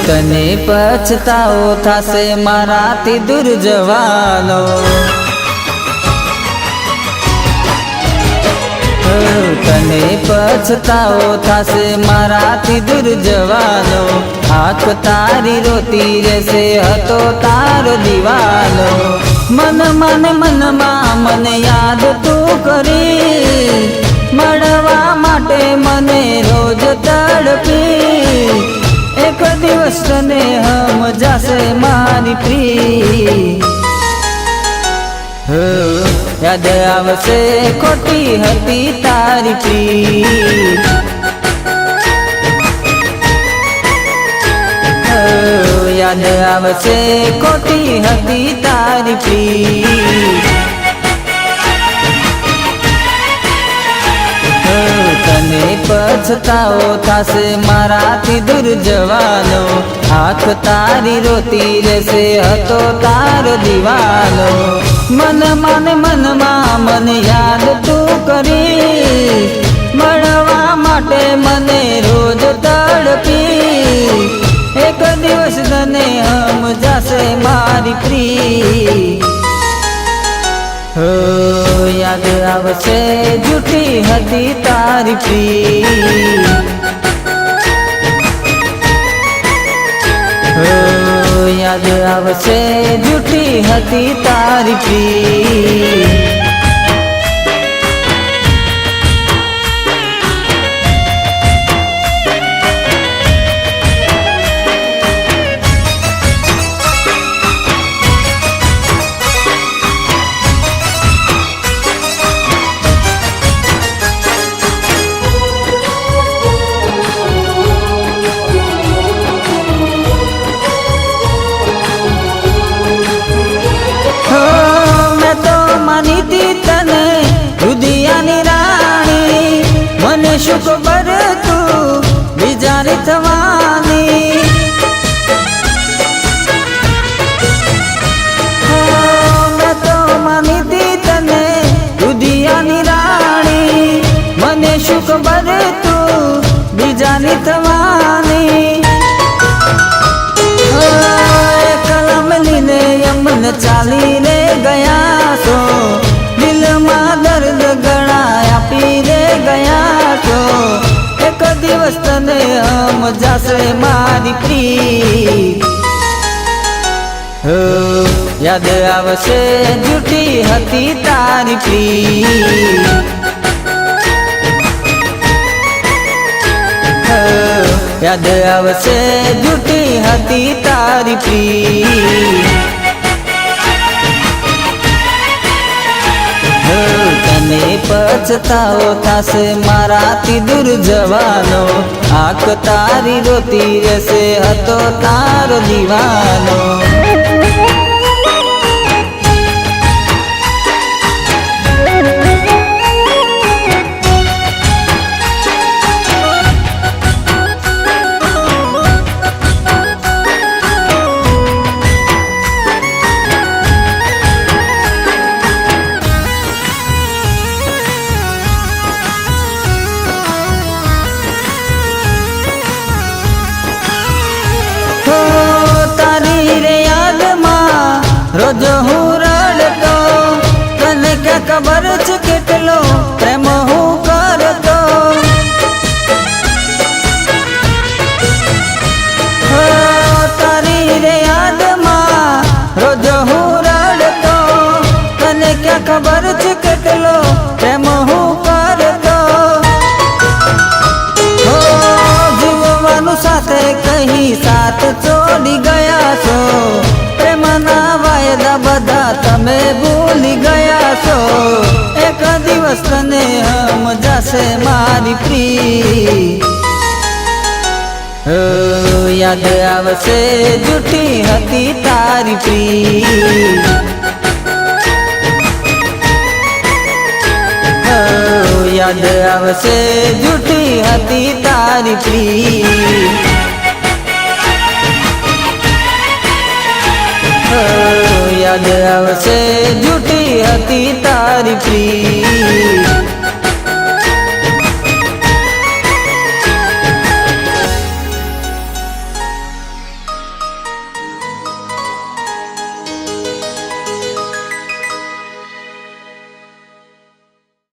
તને પછતાવો થાશે મારાથી દૂર જવાનો, તને પછતાવો થાશે મારાથી દૂર જવાનો, આંખ તારી રોતી રહેશે હતો તારો દીવાનો, મનમાં મને યાદ તું કરી, મળવા માટે મને રોજ તડપી, એક દિવસ તને સમજાશે મારી પ્રી, યાદ આવશે ખોટી હતી તારી પ્રી, યાદ આવશે ખોટી હતી તારી પ્રી, તને પછતાવો થાશે મારાથી દૂર જવાનો, આંખ તારી રોતી રહેશે હતો તારો દીવાનો, મનમાં મને યાદ તું કરી, મળવા માટે મને રોજ તડપી, એક દિવસ તને સમજાશે મારી પ્રી, યાદ આવશે જૂઠી હતી તારી પ્રી, યાદ આવશે જૂઠી હતી તારી પ્રી, શું ખબર તું બીજાની થવાની, મેં તો માની દી તને દુધિયાની રાણી, મને શું ખબર તું બીજાની થવાની, કલમ લઈને યમન ચાલીને ગયા છો, દિલમાં દર્દ ગળા આપી રે ગયા છો, એક દિવસ તને સમજાશે મારી પ્રી, યાદ આવશે જૂઠી હતી તારી પ્રી, યાદ આવશે જૂઠી હતી તારી પ્રી, તને પછતાવો થાશે મારાથી દૂર જવાનો, આંખ તારી રોતી રહેશે હતો તારો દીવાનો, રોજ હું રડતો, તને ક્યાં ખબર છે કેટલો પ્રેમ હું કરતો, તારી રે યાદમાં રોજ હું રડતો, તને ક્યાં ખબર છે કેટલો પ્રેમ હું કરતો, જીવવાનું સાથે કહી સાથ છોડી ગયા છો, પ્રેમના વાયદા બધા તમે ભૂલી ગયા છો, એક દિવસ તને સમજાશે મારી પ્રી, યાદ આવશે જૂઠી હતી તારી પ્રી, યાદ આવશે જૂઠી હતી તારી પ્રી, યાદ આવશે જૂઠી હતી તારી પ્રી।